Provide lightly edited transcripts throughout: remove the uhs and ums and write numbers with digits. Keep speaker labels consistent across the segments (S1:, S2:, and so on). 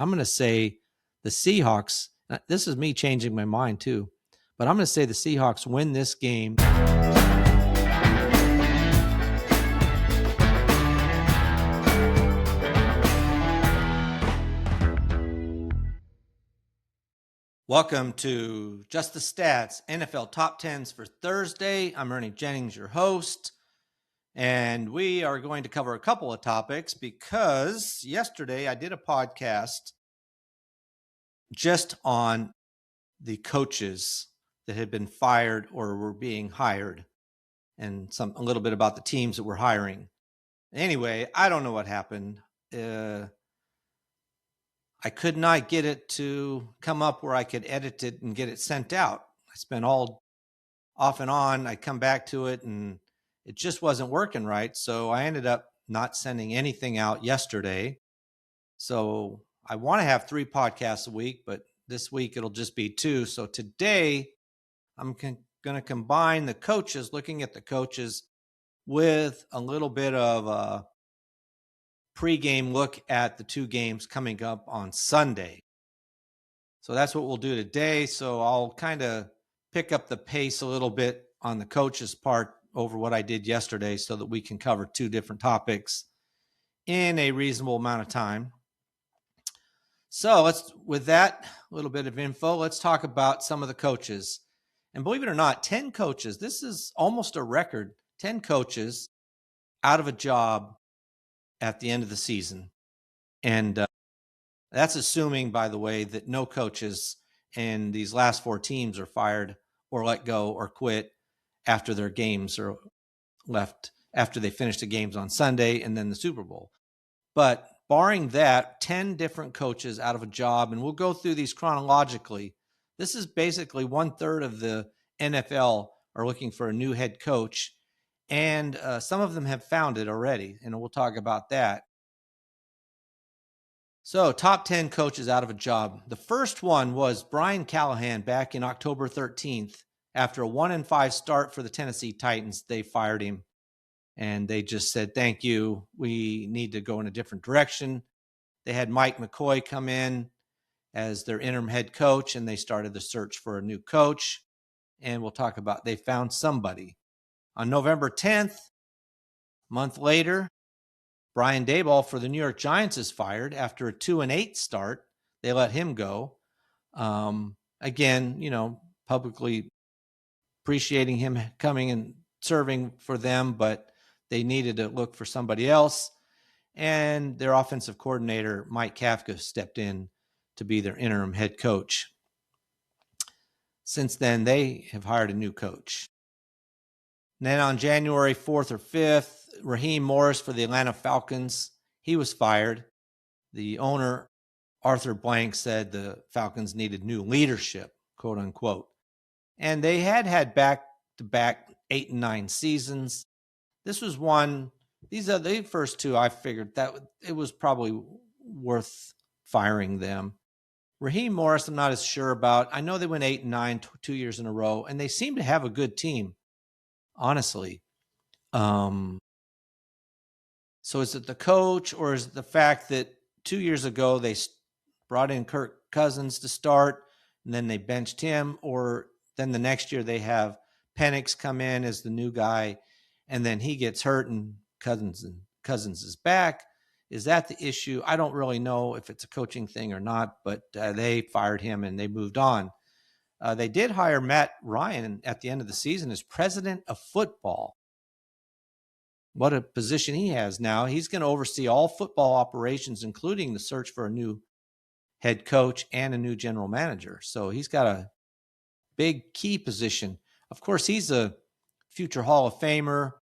S1: I'm going to say the Seahawks. This is me changing my mind too, but I'm going to say the Seahawks win this game. Welcome to Just the Stats, NFL Top 10s for Thursday. I'm Ernie Jennings, your host, and we are going to cover a couple of topics because yesterday I did a podcast just on the coaches that had been fired or were being hired, and a little bit about the teams that were hiring. Anyway, I don't know what happened. I could not get it to come up where I could edit it and get it sent out. I spent all off and on. I come back to it and it just wasn't working right. So I ended up not sending anything out yesterday. So I want to have 3 podcasts a week, but this week it'll just be 2. So today I'm going to combine the coaches, looking at the coaches with a little bit of a pregame look at the 2 games coming up on Sunday. So that's what we'll do today. So I'll kind of pick up the pace a little bit on the coaches' part over what I did yesterday so that we can cover 2 different topics in a reasonable amount of time. So with that little bit of info, let's talk about some of the coaches. And believe it or not, 10 coaches, this is almost a record, 10 coaches out of a job at the end of the season. And that's assuming, by the way, that no coaches in these last 4 teams are fired or let go or quit after their games are left, after they finish the games on Sunday and then the Super Bowl. But barring that, 10 different coaches out of a job, and we'll go through these chronologically. This is basically 1/3 of the NFL are looking for a new head coach. And some of them have found it already, and we'll talk about that. So, top 10 coaches out of a job. The first one was Brian Callahan back in October 13th. After a 1-5 start for the Tennessee Titans, they fired him, and they just said, thank you, we need to go in a different direction. They had Mike McCoy come in as their interim head coach, and they started the search for a new coach, and we'll talk about they found somebody. On November 10th, a month later, Brian Daboll for the New York Giants is fired after a 2-8 start. They let him go. Again, publicly appreciating him coming and serving for them, but they needed to look for somebody else. And their offensive coordinator, Mike Kafka, stepped in to be their interim head coach. Since then, they have hired a new coach. And then on January 4th or 5th, Raheem Morris for the Atlanta Falcons, he was fired. The owner, Arthur Blank, said the Falcons needed new leadership, quote unquote. And they had back-to-back 8 and 9 seasons. This was one, these are the first 2, I figured that it was probably worth firing them. Raheem Morris, I'm not as sure about. I know they went 8 and 9 2 years in a row, and they seem to have a good team. Honestly. So is it the coach, or is it the fact that 2 years ago they brought in Kirk Cousins to start and then they benched him, or then the next year they have Penix come in as the new guy and then he gets hurt and Cousins is back? Is that the issue? I don't really know if it's a coaching thing or not, but they fired him and they moved on. They did hire Matt Ryan at the end of the season as president of football. What a position he has now. He's going to oversee all football operations, including the search for a new head coach and a new general manager. So he's got a big key position. Of course, he's a future Hall of Famer,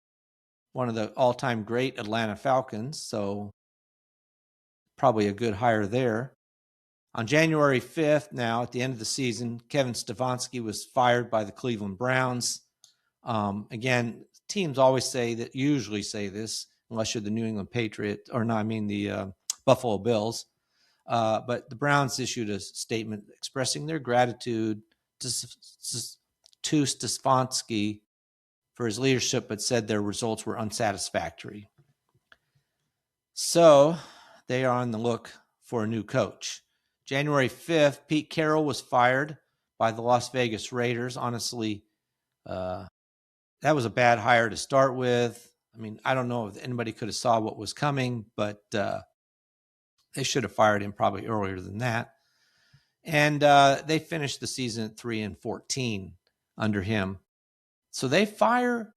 S1: one of the all-time great Atlanta Falcons. So probably a good hire there. On January 5th, now at the end of the season, Kevin Stefanski was fired by the Cleveland Browns. Again, teams usually say this, unless you're the New England Patriots, the Buffalo Bills. But the Browns issued a statement expressing their gratitude to Stefanski for his leadership, but said their results were unsatisfactory. So they are on the look for a new coach. January 5th, Pete Carroll was fired by the Las Vegas Raiders. Honestly, that was a bad hire to start with. I mean, I don't know if anybody could have saw what was coming, but they should have fired him probably earlier than that. And they finished the season at 3-14 under him. So they fire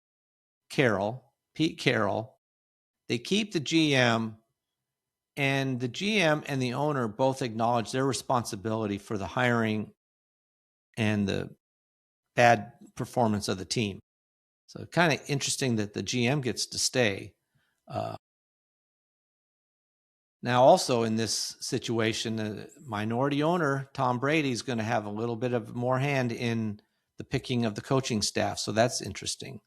S1: Pete Carroll. They keep the GM, and the GM and the owner both acknowledge their responsibility for the hiring and the bad performance of the team. So kind of interesting that the GM gets to stay. Now, also in this situation, the minority owner, Tom Brady, is going to have a little bit of more hand in the picking of the coaching staff. So that's interesting.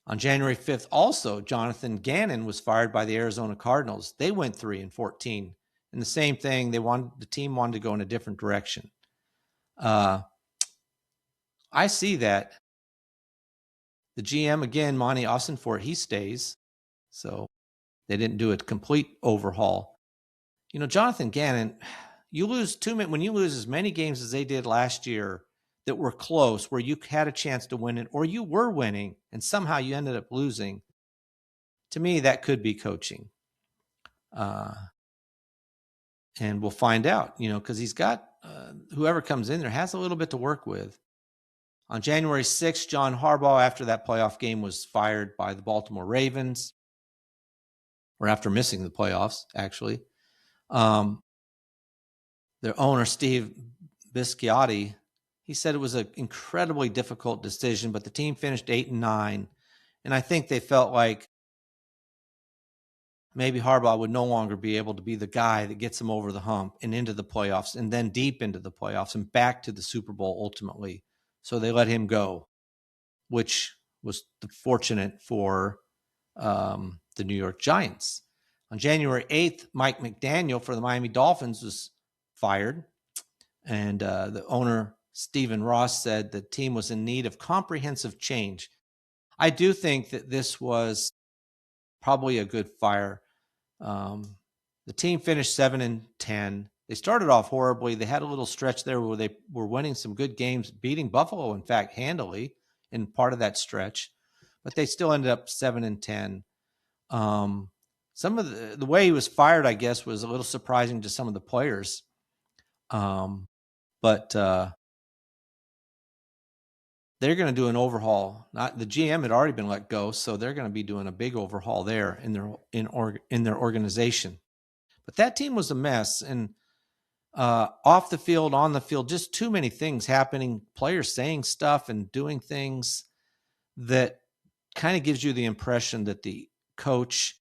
S1: On January 5th, also, Jonathan Gannon was fired by the Arizona Cardinals. They went 3-14. And the same thing, the team wanted to go in a different direction. I see that. The GM, again, Monty Ossenfort, he stays. So they didn't do a complete overhaul. You know, Jonathan Gannon, when you lose as many games as they did last year that were close, where you had a chance to win it, or you were winning and somehow you ended up losing, to me, that could be coaching. And we'll find out, because he's got whoever comes in there has a little bit to work with. On January 6th, John Harbaugh, after that playoff game, was fired by the Baltimore Ravens, or after missing the playoffs, actually. Their owner, Steve Bisciotti, he said it was an incredibly difficult decision, but the team finished 8-9. And I think they felt like maybe Harbaugh would no longer be able to be the guy that gets them over the hump and into the playoffs and then deep into the playoffs and back to the Super Bowl ultimately. So they let him go, which was fortunate for the New York Giants. On January 8th, Mike McDaniel for the Miami Dolphins was fired. And the owner, Stephen Ross, said the team was in need of comprehensive change. I do think that this was probably a good fire. The team finished 7-10. They started off horribly. They had a little stretch there where they were winning some good games, beating Buffalo, in fact, handily in part of that stretch. But they still ended up 7-10. Some of the way he was fired, I guess, was a little surprising to some of the players. But they're going to do an overhaul. The GM had already been let go, so they're going to be doing a big overhaul there in their organization. But that team was a mess, and off the field, on the field, just too many things happening. Players saying stuff and doing things that kind of gives you the impression that the coach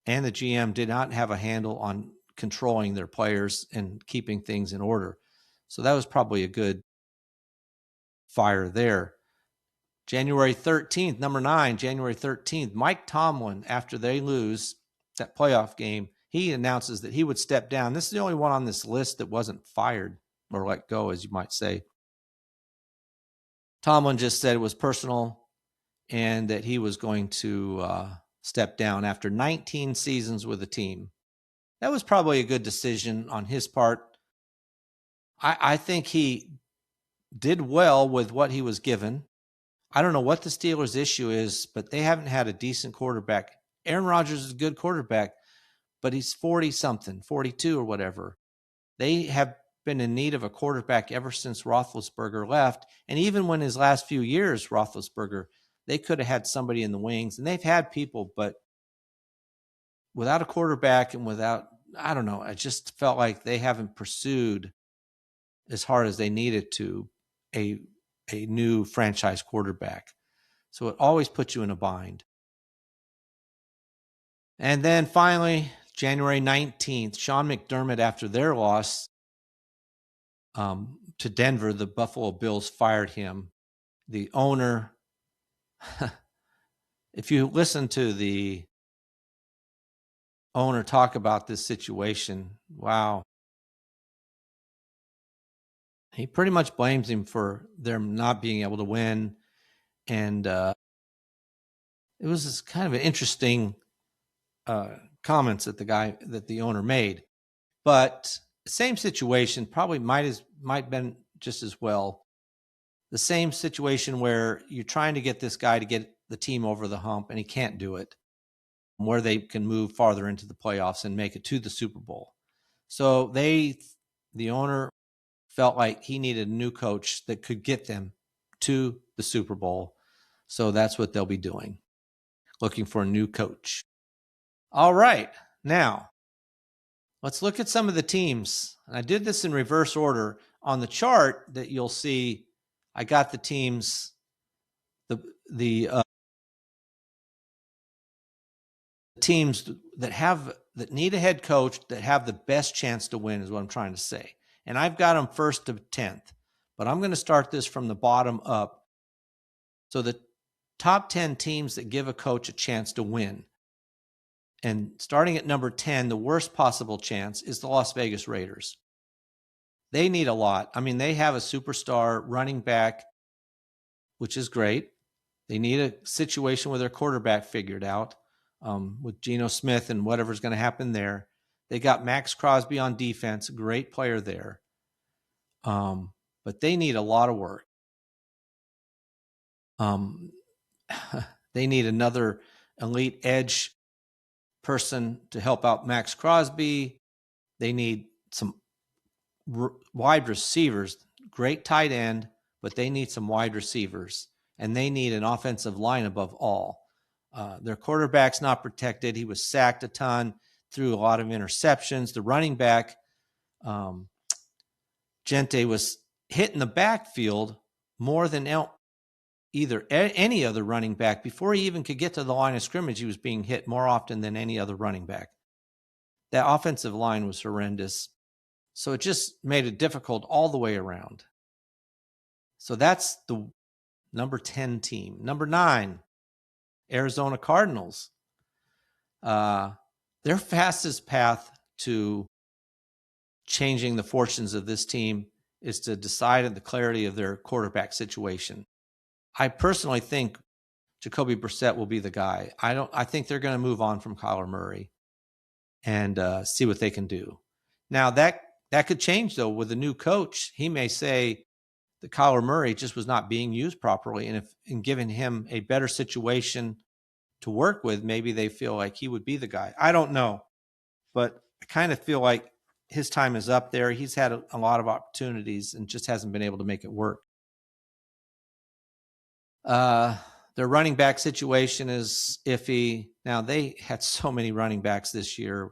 S1: and the GM did not have a handle on controlling their players and keeping things in order. So that was probably a good fire there. January 13th, number 9, January 13th, Mike Tomlin, after they lose that playoff game, he announces that he would step down. This is the only one on this list that wasn't fired or let go, as you might say. Tomlin just said it was personal and that he was going to step down after 19 seasons with the team. That was probably a good decision on his part. I think he did well with what he was given. I don't know what the Steelers' issue is, but they haven't had a decent quarterback. Aaron Rodgers is a good quarterback, but he's 40-something, 42 or whatever. They have been in need of a quarterback ever since Roethlisberger left. And even when his last few years, Roethlisberger, they could have had somebody in the wings. And they've had people, but without a quarterback and I don't know, I just felt like they haven't pursued as hard as they needed to a new franchise quarterback. So it always puts you in a bind. And then finally, January 19th, Sean McDermott, after their loss to Denver, the Buffalo Bills fired him. The owner, if you listen to the owner talk about this situation, wow. He pretty much blames him for them not being able to win. And it was this kind of an interesting comments that the owner made. But same situation, probably might been just as well. The same situation where you're trying to get this guy to get the team over the hump and he can't do it, where they can move farther into the playoffs and make it to the Super Bowl. So the owner felt like he needed a new coach that could get them to the Super Bowl. So that's what they'll be doing, looking for a new coach. All right. Now, let's look at some of the teams. I did this in reverse order. On the chart that you'll see, I got the teams, the teams that need a head coach that have the best chance to win is what I'm trying to say. And I've got them 1st to 10th, but I'm going to start this from the bottom up. So the top 10 teams that give a coach a chance to win. And starting at number 10, the worst possible chance is the Las Vegas Raiders. They need a lot. I mean, they have a superstar running back, which is great. They need a situation with their quarterback figured out, with Geno Smith and whatever's going to happen there. They got Max Crosby on defense, a great player there. But they need a lot of work. They need another elite edge person to help out Max Crosby. They need some wide receivers, great tight end, but they need some wide receivers, and they need an offensive line above all. Their quarterback's not protected. He was sacked a ton, threw a lot of interceptions. The running back, Gente, was hit in the backfield more than any other running back. Before he even could get to the line of scrimmage, he was being hit more often than any other running back. That offensive line was horrendous. So it just made it difficult all the way around. So that's the number 10 team. Number 9, Arizona Cardinals. Their fastest path to changing the fortunes of this team is to decide on the clarity of their quarterback situation. I personally think Jacoby Brissett will be the guy. I think they're going to move on from Kyler Murray and see what they can do. Now that could change though with a new coach. He may say that Kyler Murray just was not being used properly, and in giving him a better situation to work with, maybe they feel like he would be the guy. I don't know, but I kind of feel like his time is up there. He's had a lot of opportunities and just hasn't been able to make it work. Their running back situation is iffy. Now, they had so many running backs this year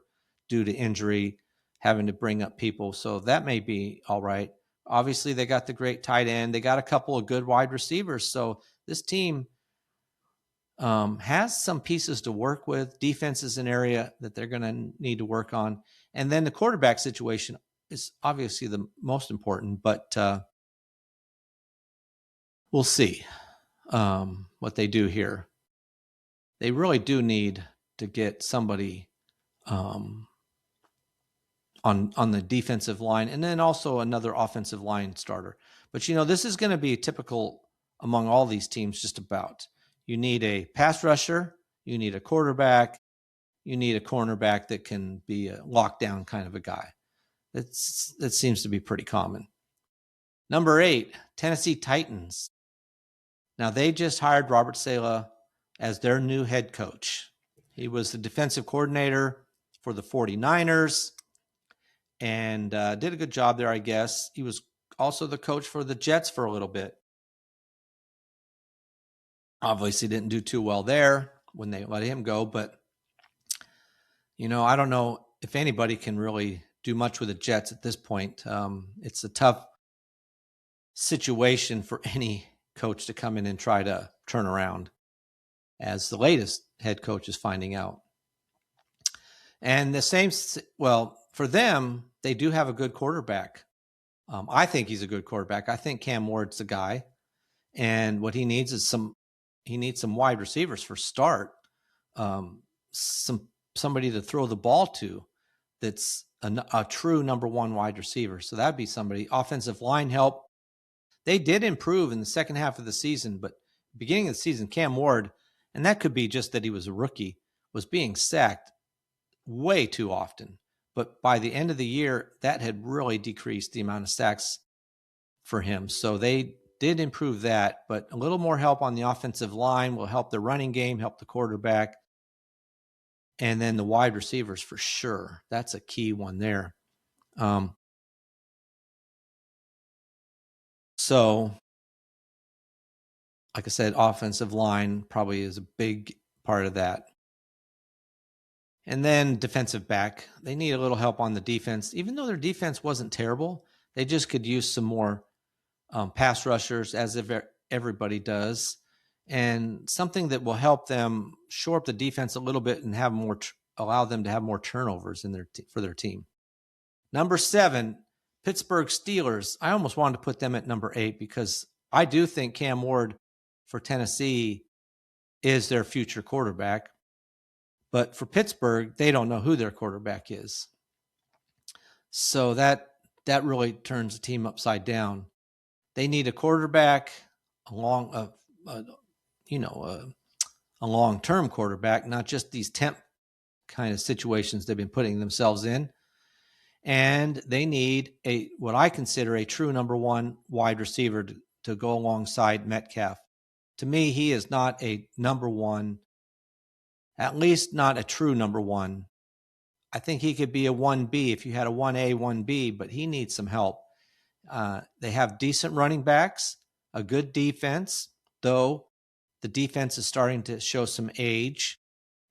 S1: due to injury, having to bring up people. So that may be all right. Obviously, they got the great tight end. They got a couple of good wide receivers. So this team has some pieces to work with. Defense is an area that they're going to need to work on. And then the quarterback situation is obviously the most important, but we'll see what they do here. They really do need to get somebody on the defensive line, and then also another offensive line starter. But, this is going to be typical among all these teams just about. You need a pass rusher, you need a quarterback, you need a cornerback that can be a lockdown kind of a guy. That seems to be pretty common. Number 8, Tennessee Titans. Now, they just hired Robert Saleh as their new head coach. He was the defensive coordinator for the 49ers and did a good job there, I guess. He was also the coach for the Jets for a little bit. Obviously didn't do too well there when they let him go, but, I don't know if anybody can really do much with the Jets at this point. It's a tough situation for any coach to come in and try to turn around, as the latest head coach is finding out. And the same, for them, they do have a good quarterback. I think he's a good quarterback. I think Cam Ward's the guy. And what he needs is some wide receivers for start. Somebody to throw the ball to that's a true number 1 wide receiver. So that'd be somebody. Offensive line help. They did improve in the second half of the season, but beginning of the season, Cam Ward, and that could be just that he was a rookie, was being sacked way too often. But by the end of the year, that had really decreased the amount of sacks for him. So they did improve that, but a little more help on the offensive line will help the running game, help the quarterback, and then the wide receivers for sure. That's a key one there. So, like I said, offensive line probably is a big part of that. And then defensive back, they need a little help on the defense. Even though their defense wasn't terrible, they just could use some more pass rushers, as if everybody does, and something that will help them shore up the defense a little bit and have more, allow them to have more turnovers in for their team. Number 7, Pittsburgh Steelers. I almost wanted to put them at number 8 because I do think Cam Ward for Tennessee is their future quarterback. But for Pittsburgh, they don't know who their quarterback is. So that really turns the team upside down. They need a quarterback, a long-term quarterback, not just these temp kind of situations they've been putting themselves in. And they need what I consider a true number 1 wide receiver to go alongside Metcalf. To me, he is not a number 1, at least not a true number 1. I think he could be a 1B if you had a 1A, 1B, but he needs some help. They have decent running backs, a good defense, though the defense is starting to show some age,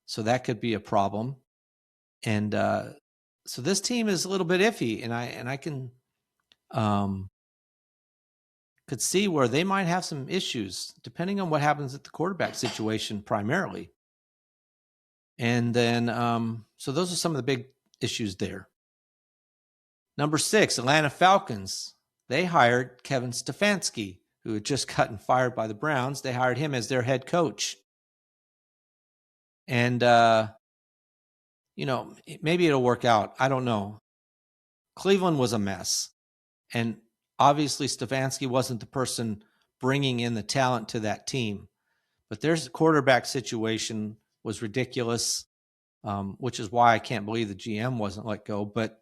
S1: so that could be a problem. And so this team is a little bit iffy, and I can could see where they might have some issues depending on what happens at the quarterback situation primarily. And then so those are some of the big issues there. Number 6, Atlanta Falcons. They hired Kevin Stefanski, who had just gotten fired by the Browns. They hired him as their head coach. And, maybe it'll work out. I don't know. Cleveland was a mess. And obviously Stefanski wasn't the person bringing in the talent to that team. But their quarterback situation was ridiculous, which is why I can't believe the GM wasn't let go. But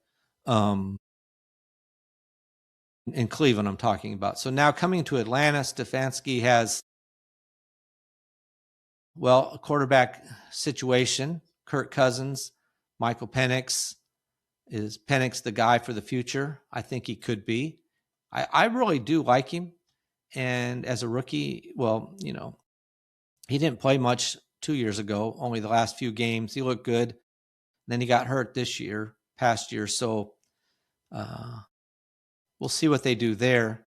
S1: in Cleveland, I'm talking about. So now coming to Atlanta, Stefanski has, a quarterback situation. Kirk Cousins, Michael Penix. Is Penix the guy for the future? I think he could be. I really do like him. And as a rookie, he didn't play much 2 years ago, only the last few games. He looked good. Then he got hurt past year. So we'll see what they do there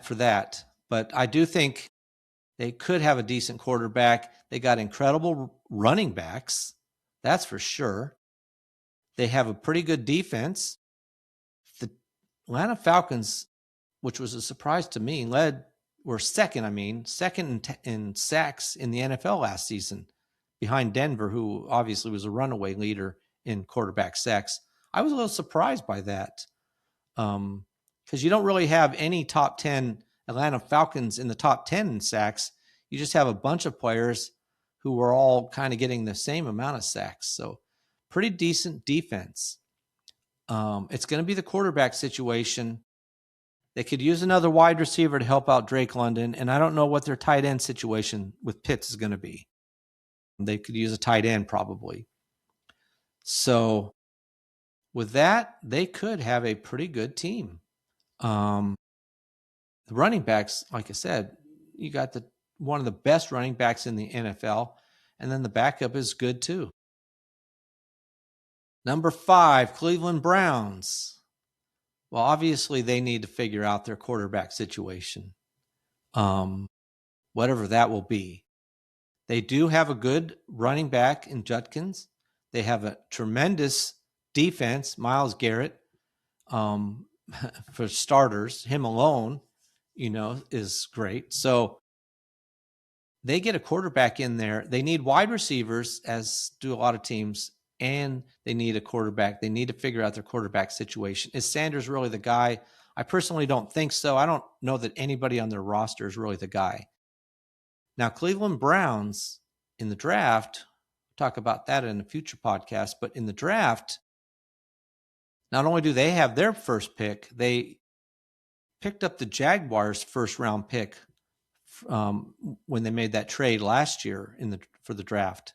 S1: for that. But I do think they could have a decent quarterback. They got incredible running backs. That's for sure. They have a pretty good defense. The Atlanta Falcons, which was a surprise to me, were second in sacks in the NFL last season, behind Denver, who obviously was a runaway leader in quarterback sacks. I was a little surprised by that because you don't really have any top 10 Atlanta Falcons in the top 10 in sacks. You just have a bunch of players who were all kind of getting the same amount of sacks. So pretty decent defense. It's going to be the quarterback situation. They could use another wide receiver to help out Drake London, and I don't know what their tight end situation with Pitts is going to be. They could use a tight end probably. So with that, they could have a pretty good team. The running backs, like I said, you got one of the best running backs in the NFL, and then the backup is good too. Number 5, Cleveland Browns. Well, obviously they need to figure out their quarterback situation, whatever that will be. They do have a good running back in Judkins. They have a tremendous defense, Myles Garrett, for starters. Him alone, is great. So they get a quarterback in there. They need wide receivers, as do a lot of teams, and they need a quarterback. They need to figure out their quarterback situation. Is Sanders really the guy? I personally don't think so. I don't know that anybody on their roster is really the guy. Now, Cleveland Browns in the draft, talk about that in a future podcast, but in the draft, not only do they have their first pick, they picked up the Jaguars' first-round pick when they made that trade last year for the draft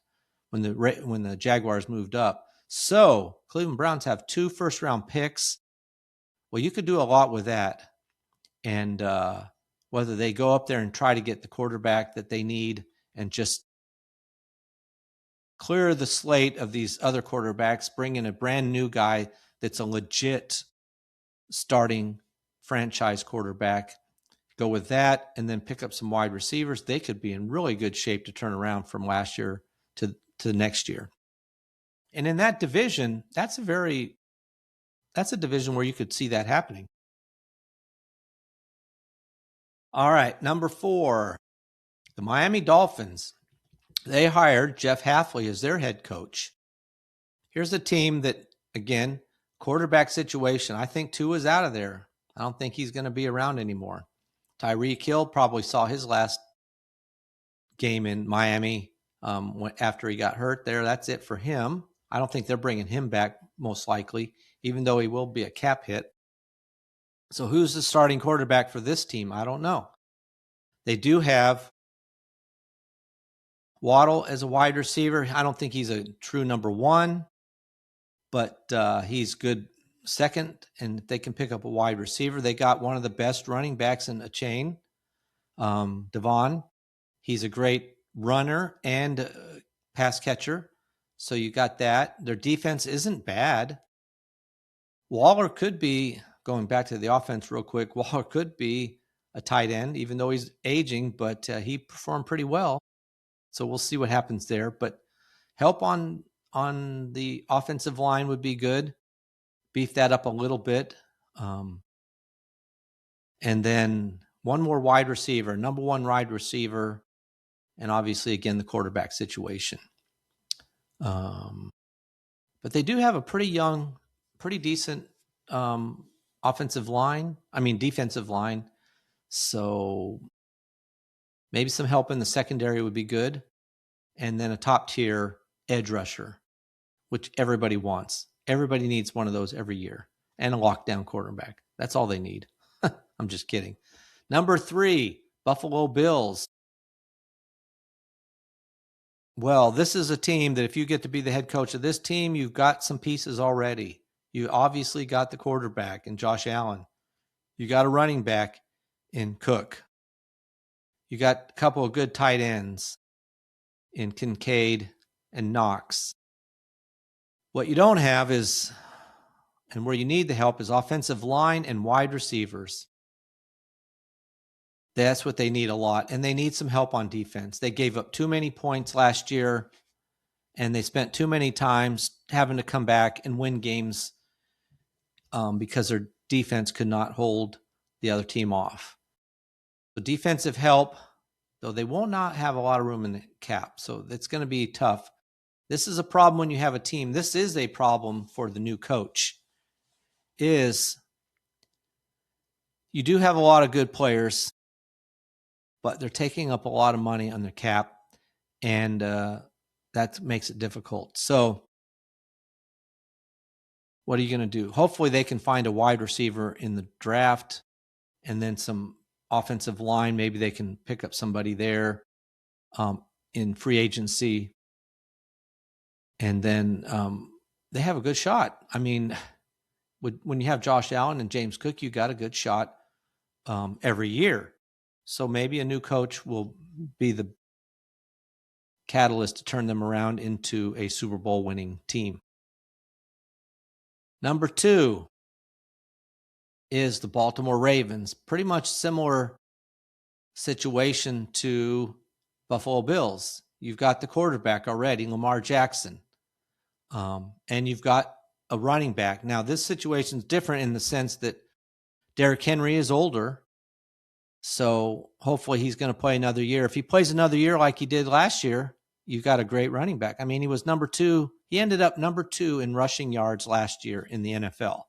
S1: when the Jaguars moved up. So Cleveland Browns have 2 first-round picks. Well, you could do a lot with that, and whether they go up there and try to get the quarterback that they need and just clear the slate of these other quarterbacks, bring in a brand new guy that's a legit starting franchise quarterback, go with that, and then pick up some wide receivers, they could be in really good shape to turn around from last year to next year. And in that division, that's a division where you could see that happening. All right, number 4, the Miami Dolphins. They hired Jeff Hafley as their head coach. Here's a team that, again, quarterback situation. I think Tua is out of there. I don't think he's going to be around anymore. Tyreek Hill probably saw his last game in Miami after he got hurt there. That's it for him. I don't think they're bringing him back, most likely, even though he will be a cap hit. So who's the starting quarterback for this team? I don't know. They do have Waddle as a wide receiver. I don't think he's a true number 1, but he's good second, and if they can pick up a wide receiver, they got one of the best running backs in a chain, Devon. He's a great runner and pass catcher, so you got that. Their defense isn't bad. Waller could be, going back to the offense real quick, Waller could be a tight end, even though he's aging, but he performed pretty well. So we'll see what happens there. But help on the offensive line would be good. Beef that up a little bit. And then one more wide receiver, number 1 wide receiver, and obviously, again, the quarterback situation. But they do have a pretty young, pretty decent defensive line. So maybe some help in the secondary would be good. And then a top-tier edge rusher, which everybody wants. Everybody needs one of those every year. And a lockdown quarterback. That's all they need. I'm just kidding. Number 3, Buffalo Bills. Well, this is a team that if you get to be the head coach of this team, you've got some pieces already. You obviously got the quarterback in Josh Allen. You got a running back in Cook. You got a couple of good tight ends in Kincaid and Knox. What you don't have is, and where you need the help, is offensive line and wide receivers. That's what they need a lot. And they need some help on defense. They gave up too many points last year, and they spent too many times having to come back and win games because their defense could not hold the other team off. So defensive help, though they will not have a lot of room in the cap. So it's going to be tough. This is a problem when you have a team. This is a problem for the new coach, is you do have a lot of good players, but they're taking up a lot of money on their cap, and that makes it difficult. So what are you going to do? Hopefully they can find a wide receiver in the draft and then some offensive line. Maybe they can pick up somebody there in free agency. And then they have a good shot. I mean, when you have Josh Allen and James Cook, you got a good shot every year. So maybe a new coach will be the catalyst to turn them around into a Super Bowl winning team. Number 2 is the Baltimore Ravens. Pretty much similar situation to Buffalo Bills. You've got the quarterback already, Lamar Jackson. And you've got a running back. Now, this situation is different in the sense that Derrick Henry is older. So hopefully he's going to play another year. If he plays another year like he did last year, you've got a great running back. I mean, he was number 2. He ended up number 2 in rushing yards last year in the NFL.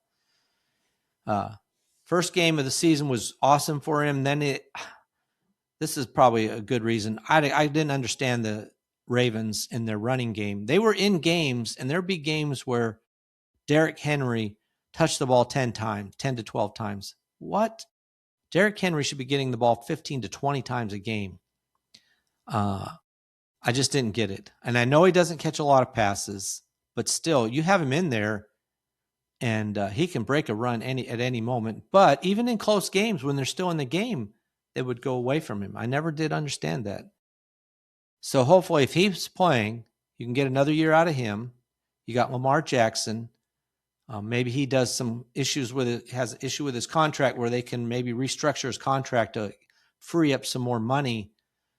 S1: First game of the season was awesome for him. Then this is probably a good reason. I didn't understand the Ravens in their running game. They were in games, and there'd be games where Derrick Henry touch the ball 10 times, 10 to 12 times. What? Derrick Henry should be getting the ball 15 to 20 times a game. I just didn't get it. And I know he doesn't catch a lot of passes, but still, you have him in there, and he can break a run at any moment. But even in close games, when they're still in the game, they would go away from him. I never did understand that. So hopefully, if he's playing, you can get another year out of him. You got Lamar Jackson. Maybe he does some issues with it, has an issue with his contract where they can maybe restructure his contract to free up some more money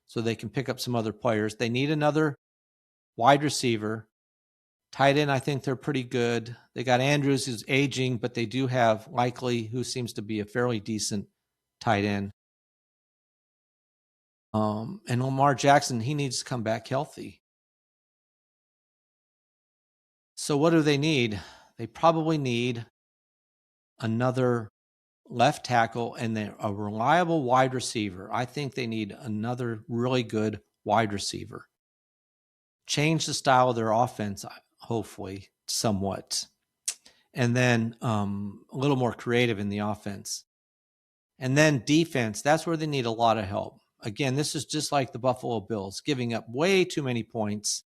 S1: so they can pick up some other players. They need another wide receiver. Tight end, I think they're pretty good. They got Andrews, who's aging, but they do have Likely, who seems to be a fairly decent tight end. And Lamar Jackson, he needs to come back healthy. So what do they need? They probably need another left tackle and a reliable wide receiver. I think they need another really good wide receiver. Change the style of their offense, hopefully, somewhat. And then a little more creative in the offense. And then defense, that's where they need a lot of help. Again, this is just like the Buffalo Bills, giving up way too many points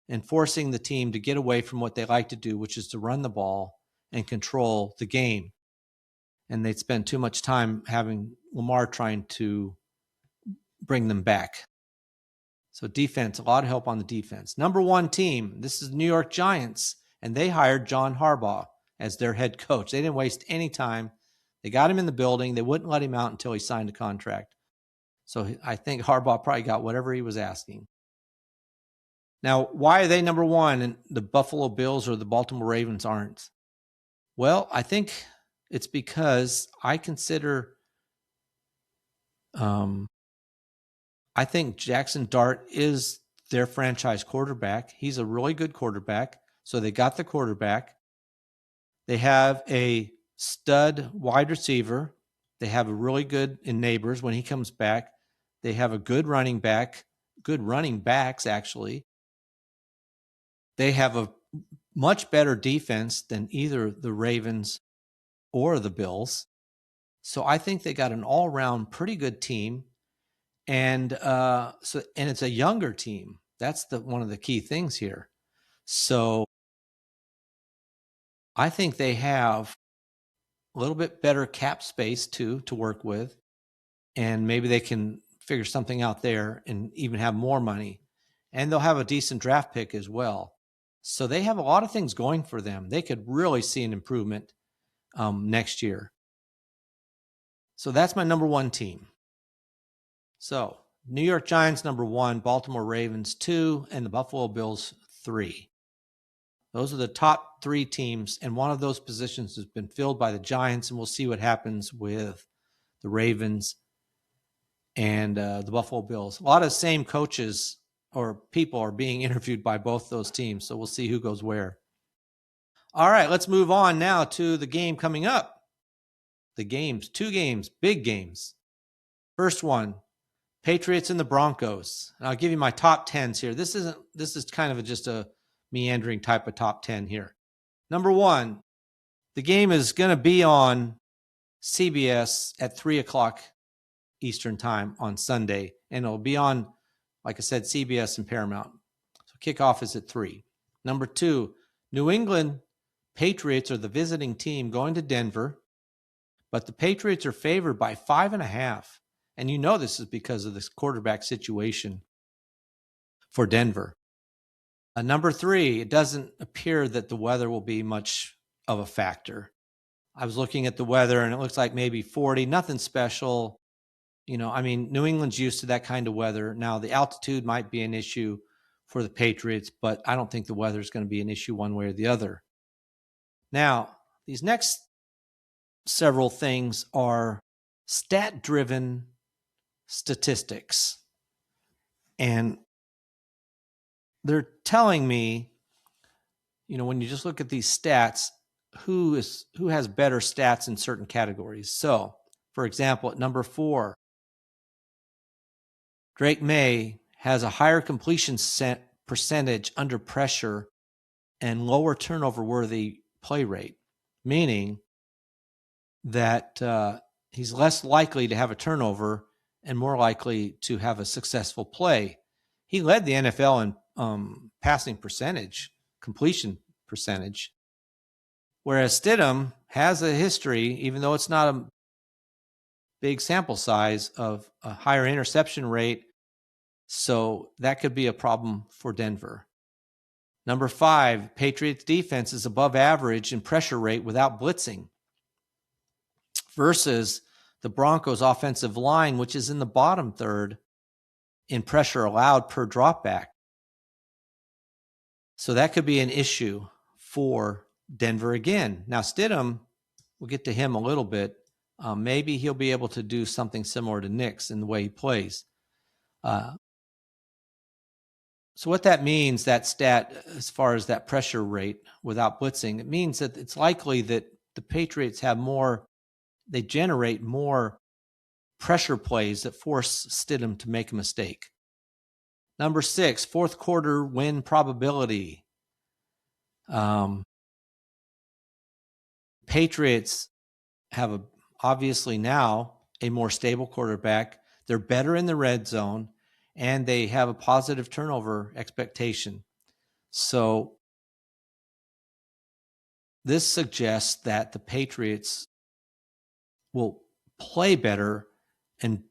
S1: and forcing the team to get away from what they like to do, which is to run the ball and control the game. And they'd spend too much time having Lamar trying to bring them back. So defense, a lot of help on the defense. Number one team, this is the New York Giants, and they hired John Harbaugh as their head coach. They didn't waste any time. They got him in the building. They wouldn't let him out until he signed a contract. So I think Harbaugh probably got whatever he was asking. Now, why are they number one and the Buffalo Bills or the Baltimore Ravens aren't? Well, I think it's because I consider I think Jackson Dart is their franchise quarterback. He's a really good quarterback. So they got the quarterback. They have a stud wide receiver. They have a really good in Neighbors when he comes back. They have a good running back, good running backs, actually. They have a much better defense than either the Ravens or the Bills. So I think they got an all-around pretty good team. And it's a younger team. That's one of the key things here. So I think they have a little bit better cap space too to work with, and maybe they can figure something out there and even have more money. And they'll have a decent draft pick as well. So they have a lot of things going for them. They could really see an improvement next year. So that's my number one team. So New York Giants, number one, Baltimore Ravens, 2, and the Buffalo Bills, 3. Those are the top 3 teams, and one of those positions has been filled by the Giants, and we'll see what happens with the Ravens and the Buffalo Bills. A lot of the same coaches or people are being interviewed by both those teams, so we'll see who goes where. All right, let's move on now to the game coming up. The games, 2 games, big games. First one, Patriots and the Broncos. And I'll give you my top 10s here. This is kind of just a meandering type of top 10 here. Number 1, the game is going to be on CBS at 3 o'clock Eastern time on Sunday. And it'll be on, like I said, CBS and Paramount. So kickoff is at 3. Number 2, New England Patriots are the visiting team going to Denver. But the Patriots are favored by 5.5. And you know this is because of this quarterback situation for Denver. Number 3, it doesn't appear that the weather will be much of a factor. I was looking at the weather, and it looks like maybe 40, nothing special. New England's used to that kind of weather. Now, the altitude might be an issue for the Patriots, but I don't think the weather is going to be an issue one way or the other. Now, these next several things are stat-driven statistics. And they're telling me, when you just look at these stats, who has better stats in certain categories. So, for example, at number 4, Drake May has a higher completion percentage under pressure and lower turnover-worthy play rate. meaning that he's less likely to have a turnover and more likely to have a successful play. He led the NFL in passing percentage, completion percentage, whereas Stidham has a history, even though it's not a big sample size, of a higher interception rate. So that could be a problem for Denver. Number 5, Patriots defense is above average in pressure rate without blitzing versus the Broncos offensive line, which is in the bottom third in pressure allowed per dropback. So that could be an issue for Denver again. Now, Stidham, we'll get to him a little bit. Maybe he'll be able to do something similar to Nick's in the way he plays. So what that means, that stat, as far as that pressure rate without blitzing, it means that it's likely that the Patriots have more, they generate more pressure plays that force Stidham to make a mistake. Number 6, fourth quarter win probability. Patriots have obviously now a more stable quarterback. They're better in the red zone, and they have a positive turnover expectation. So this suggests that the Patriots will play better and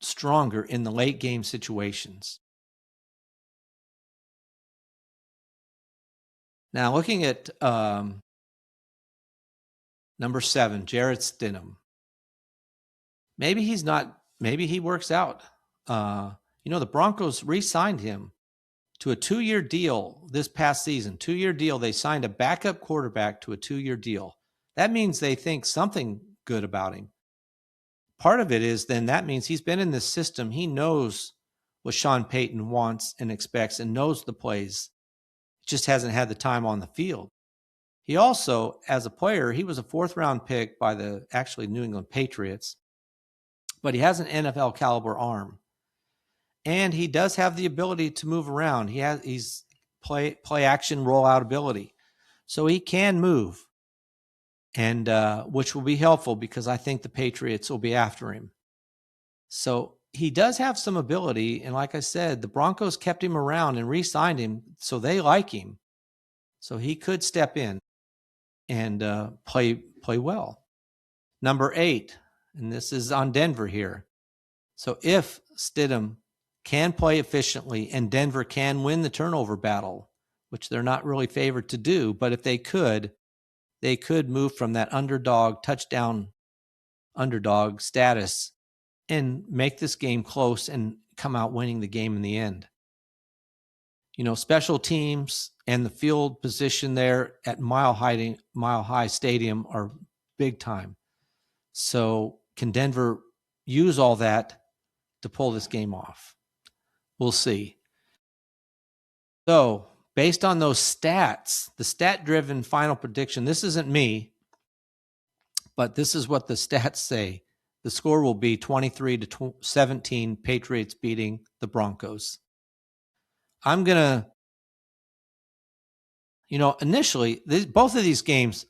S1: stronger in the late game situations. Now, looking at number 7, Jarrett Stidham. Maybe he works out. The Broncos re-signed him to a 2-year deal this past season. 2-year deal. They signed a backup quarterback to a 2-year deal. That means they think something good about him. Part of it is then that means he's been in this system. He knows what Sean Payton wants and expects and knows the plays. Just hasn't had the time on the field. He also, as a player, he was a 4th-round pick by the actually New England Patriots, but he has an NFL caliber arm. And he does have the ability to move around. He's play action rollout ability. So he can move, and which will be helpful because I think the Patriots will be after him. So he does have some ability, and like I said, the Broncos kept him around and re-signed him, so they like him. So he could step in and play well. Number 8, and this is on Denver here. So if Stidham can play efficiently and Denver can win the turnover battle, which they're not really favored to do, but if they could move from that touchdown underdog status and make this game close and come out winning the game in the end. Special teams and the field position there at Mile High Stadium are big time. So can Denver use all that to pull this game off? We'll see. So based on those stats, the stat-driven final prediction, this isn't me, but this is what the stats say. The score will be 23-17, Patriots beating the Broncos. I'm going to, initially, both of these games,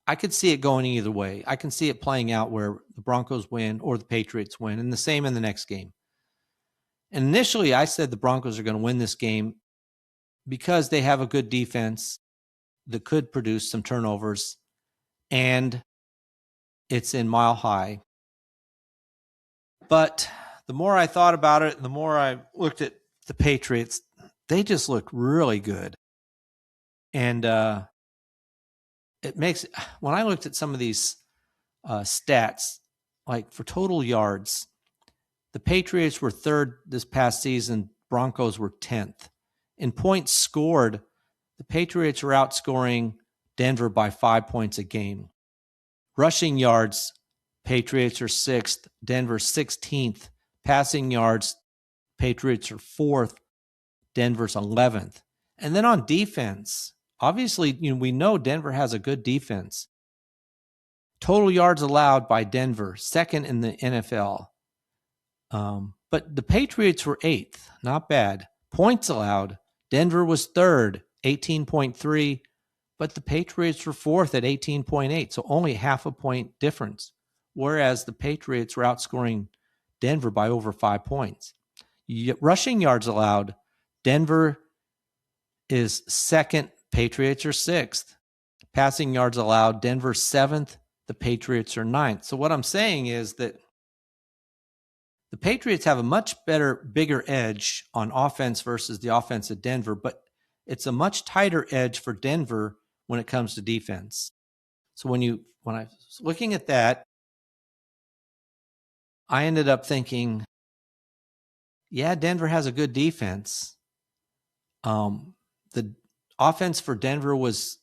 S1: I could see it going either way. I can see it playing out where the Broncos win or the Patriots win, and the same in the next game. And initially, I said the Broncos are going to win this game because they have a good defense that could produce some turnovers, and it's in Mile High. But the more I thought about it, the more I looked at the Patriots, they just look really good. And when I looked at some of these stats, like for total yards, the Patriots were 3rd this past season. Broncos were 10th. In points scored, the Patriots are outscoring Denver by 5 points a game. Rushing yards, Patriots are 6th, Denver 16th. Passing yards, Patriots are 4th, Denver's 11th. And then on defense, obviously, we know Denver has a good defense. Total yards allowed by Denver, 2nd in the NFL. But the Patriots were 8th, not bad. Points allowed, Denver was 3rd, 18.3. but the Patriots were fourth at 18.8, so only half a point difference, whereas the Patriots were outscoring Denver by over 5 points. Rushing yards allowed, Denver is second, Patriots are sixth. Passing yards allowed, Denver seventh, the Patriots are ninth. So what I'm saying is that the Patriots have a much bigger edge on offense versus the offense of Denver, but it's a much tighter edge for Denver when it comes to defense. So when I was looking at that, I ended up thinking, yeah, Denver has a good defense. The offense for Denver was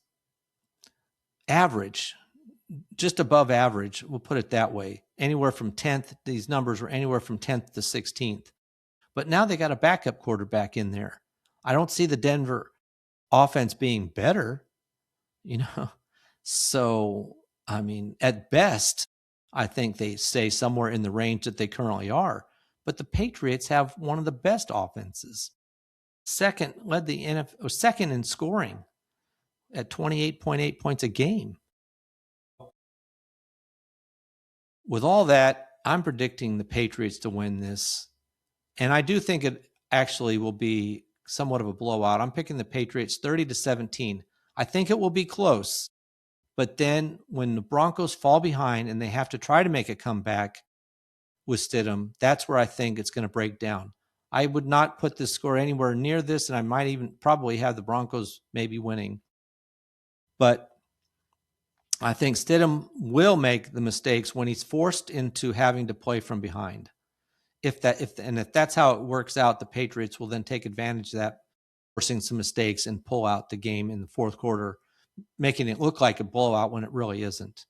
S1: average, just above average. We'll put it that way. Anywhere from 10th, these numbers were anywhere from 10th to 16th. But now they got a backup quarterback in there. I don't see the Denver offense being better, So, I mean, at best, I think they stay somewhere in the range that they currently are. But the Patriots have one of the best offenses. Led the NFL, second in scoring at 28.8 points a game. With all that, I'm predicting the Patriots to win this. And I do think it actually will be somewhat of a blowout. I'm picking the Patriots 30-17. I think it will be close. But then when the Broncos fall behind and they have to try to make a comeback with Stidham, that's where I think it's going to break down. I would not put this score anywhere near this, and I might even probably have the Broncos maybe winning. But I think Stidham will make the mistakes when he's forced into having to play from behind. If that's how it works out, the Patriots will then take advantage of that, forcing some mistakes and pull out the game in the fourth quarter, making it look like a blowout when it really isn't.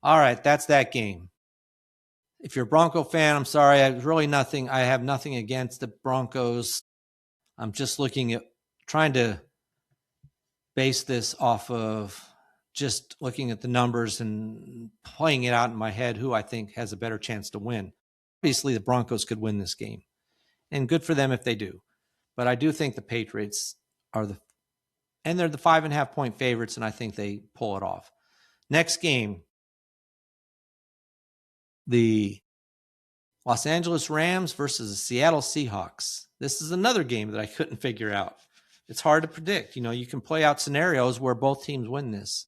S1: All right, that's that game. If you're a Bronco fan, I'm sorry. I have nothing against the Broncos. I'm just looking at trying to base this off of just looking at the numbers and playing it out in my head who I think has a better chance to win. Obviously, the Broncos could win this game, and good for them if they do. But I do think the Patriots they're the 5.5 point favorites, and I think they pull it off. Next game, the Los Angeles Rams versus the Seattle Seahawks. This is another game that I couldn't figure out. It's hard to predict. You can play out scenarios where both teams win this.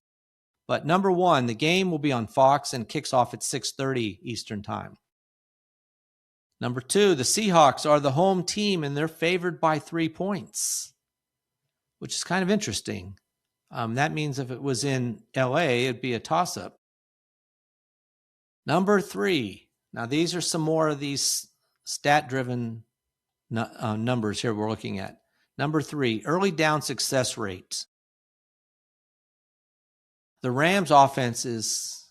S1: But number one, the game will be on Fox and kicks off at 6:30 Eastern time. Number two, the Seahawks are the home team and they're favored by 3 points, which is kind of interesting. That means if it was in LA, it'd be a toss-up. Number three, now these are some more of these stat-driven numbers here we're looking at. Number three, early down success rate. The Rams offense is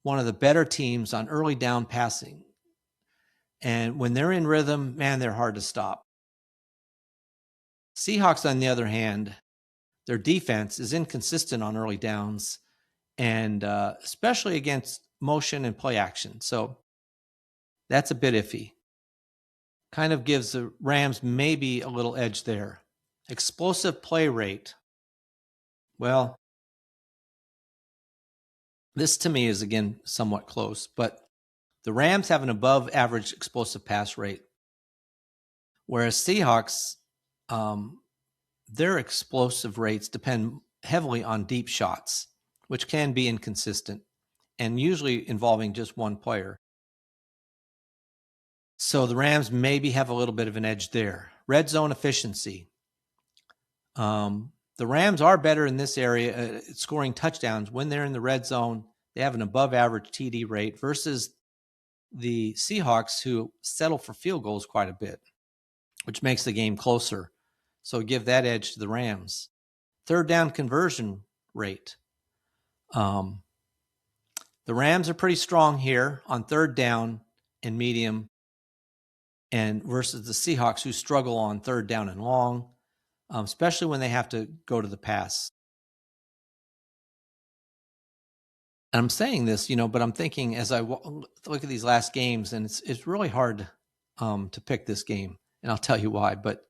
S1: one of the better teams on early down passing. And when they're in rhythm, man, they're hard to stop. Seahawks, on the other hand, their defense is inconsistent on early downs, and especially against motion and play action. So that's a bit iffy. Kind of gives the Rams maybe a little edge there. Explosive play rate. Well, this to me is, again, somewhat close, but the Rams have an above average explosive pass rate, whereas Seahawks, their explosive rates depend heavily on deep shots, which can be inconsistent and usually involving just one player. So the Rams maybe have a little bit of an edge there. Red zone efficiency. The Rams are better in this area at scoring touchdowns when they're in the red zone. They have an above average TD rate versus the Seahawks, who settle for field goals quite a bit, which makes the game closer. So give that edge to the Rams. Third down conversion rate. The Rams are pretty strong here on third down and medium, and versus the Seahawks, who struggle on third down and long, especially when they have to go to the pass. And I'm saying this, but I'm thinking as I look at these last games, and it's really hard to pick this game, and I'll tell you why. But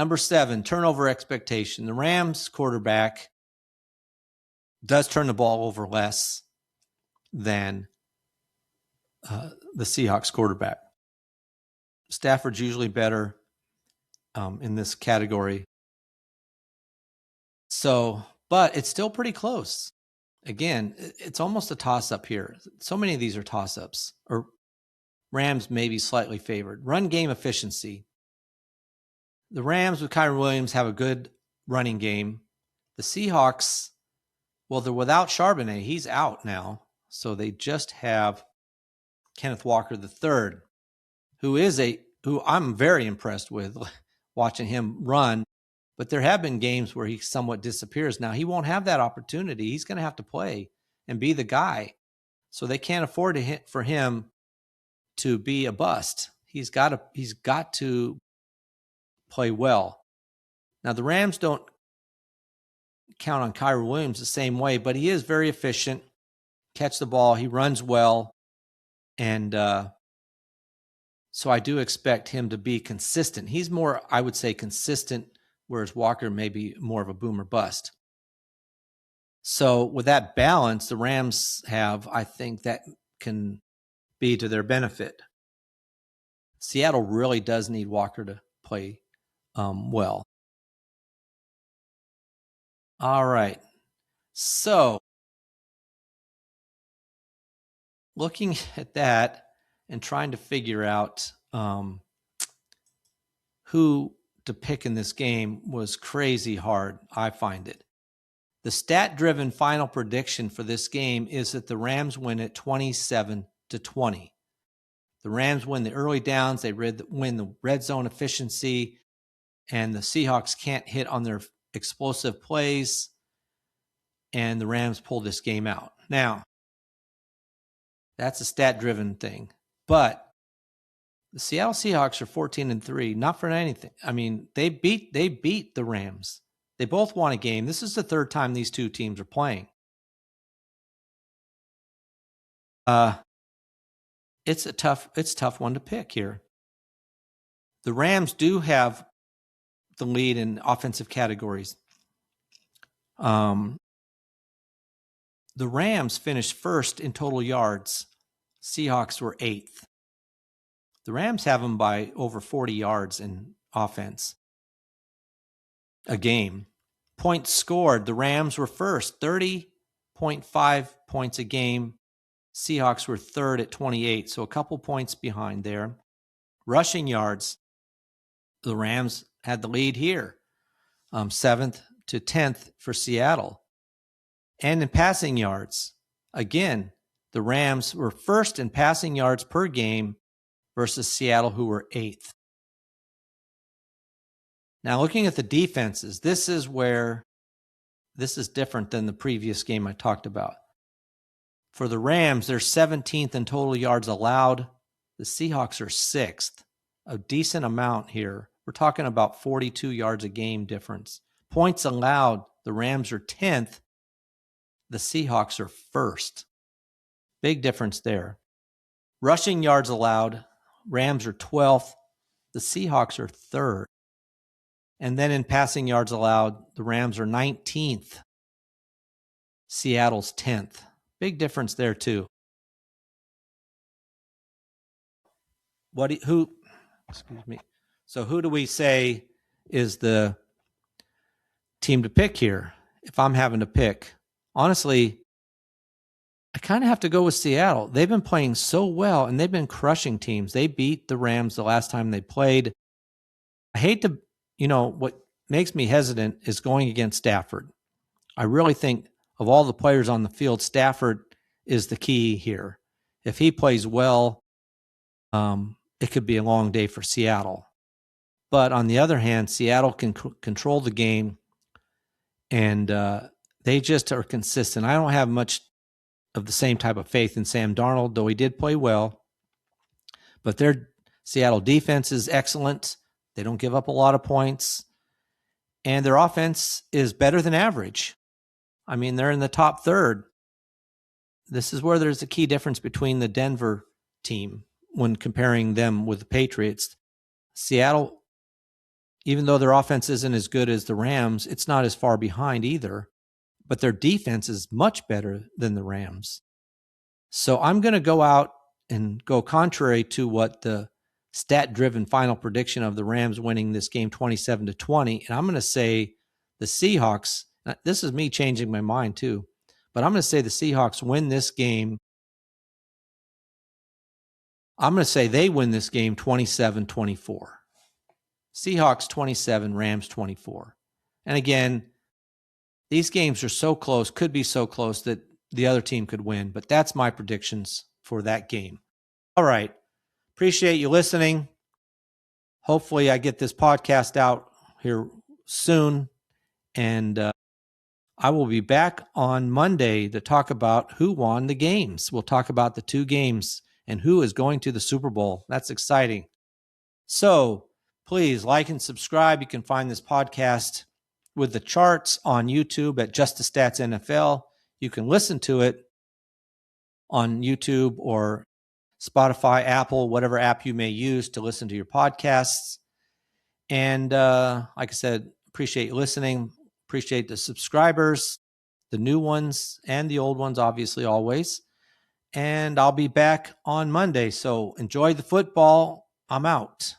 S1: Number 7, turnover expectation. The Rams quarterback does turn the ball over less than the Seahawks quarterback. Stafford's usually better in this category. So, but it's still pretty close. Again, it's almost a toss-up here. So many of these are toss-ups, or Rams may be slightly favored. Run game efficiency. The Rams with Kyren Williams have a good running game. The Seahawks, well, they're without Charbonnet. He's out now. So they just have Kenneth Walker III, who I'm very impressed with watching him run. But there have been games where he somewhat disappears. Now, he won't have that opportunity. He's going to have to play and be the guy. So they can't afford for him to be a bust. He's got to play well. Now, the Rams don't count on Kyren Williams the same way, but he is very efficient. Catch the ball. He runs well. And so I do expect him to be consistent. He's more, I would say, consistent, whereas Walker may be more of a boom or bust. So with that balance, the Rams have, I think that can be to their benefit. Seattle really does need Walker to play well. All right. So looking at that and trying to figure out who to pick in this game was crazy hard, I find it. The stat-driven final prediction for this game is that the Rams win it 27-20. The Rams win the early downs, they win the red zone efficiency, and the Seahawks can't hit on their explosive plays, and the Rams pull this game out. Now, that's a stat-driven thing, but the Seattle Seahawks are 14-3, not for anything. I mean, they beat the Rams. They both won a game. This is the third time these two teams are playing. It's a tough one to pick here. The Rams do have the lead in offensive categories. The Rams finished first in total yards. Seahawks were 8th. The Rams have them by over 40 yards in offense a game. Points scored, the Rams were first, 30.5 points a game. Seahawks were third at 28, so a couple points behind there. Rushing yards, the Rams had the lead here, 7th to 10th for Seattle. And in passing yards, again, the Rams were first in passing yards per game versus Seattle, who were 8th. Now, looking at the defenses, this is different than the previous game I talked about. For the Rams, they're 17th in total yards allowed. The Seahawks are 6th, a decent amount here. We're talking about 42 yards a game difference. Points allowed, the Rams are 10th. The Seahawks are 1st. Big difference there. Rushing yards allowed, Rams are 12th. The Seahawks are 3rd. And then in passing yards allowed, the Rams are 19th. Seattle's 10th. Big difference there too. Excuse me. So who do we say is the team to pick here? If I'm having to pick, honestly, I kind of have to go with Seattle. They've been playing so well, and they've been crushing teams. They beat the Rams the last time they played. I hate to, what makes me hesitant is going against Stafford. I really think of all the players on the field, Stafford is the key here. If he plays well, it could be a long day for Seattle. But on the other hand, Seattle can control the game, and they just are consistent. I don't have much of the same type of faith in Sam Darnold, though he did play well. But their Seattle defense is excellent. They don't give up a lot of points. And their offense is better than average. I mean, they're in the top third. This is where there's a key difference between the Denver team when comparing them with the Patriots. Seattle even though their offense isn't as good as the Rams, it's not as far behind either. But their defense is much better than the Rams. So I'm going to go out and go contrary to what the stat-driven final prediction of the Rams winning this game 27-20. And I'm going to say the Seahawks, this is me changing my mind too, but I'm going to say the Seahawks win this game. I'm going to say they win this game 27-24. Seahawks 27, Rams 24. And again, these games are so close, could be so close that the other team could win, but that's my predictions for that game. All right. Appreciate you listening. Hopefully I get this podcast out here soon, and I will be back on Monday to talk about who won the games. We'll talk about the 2 games and who is going to the Super Bowl. That's exciting. So please like and subscribe. You can find this podcast with the charts on YouTube at Just the Stats NFL. You can listen to it on YouTube or Spotify, Apple, whatever app you may use to listen to your podcasts. And like I said, appreciate you listening. Appreciate the subscribers, the new ones and the old ones, obviously, always. And I'll be back on Monday. So enjoy the football. I'm out.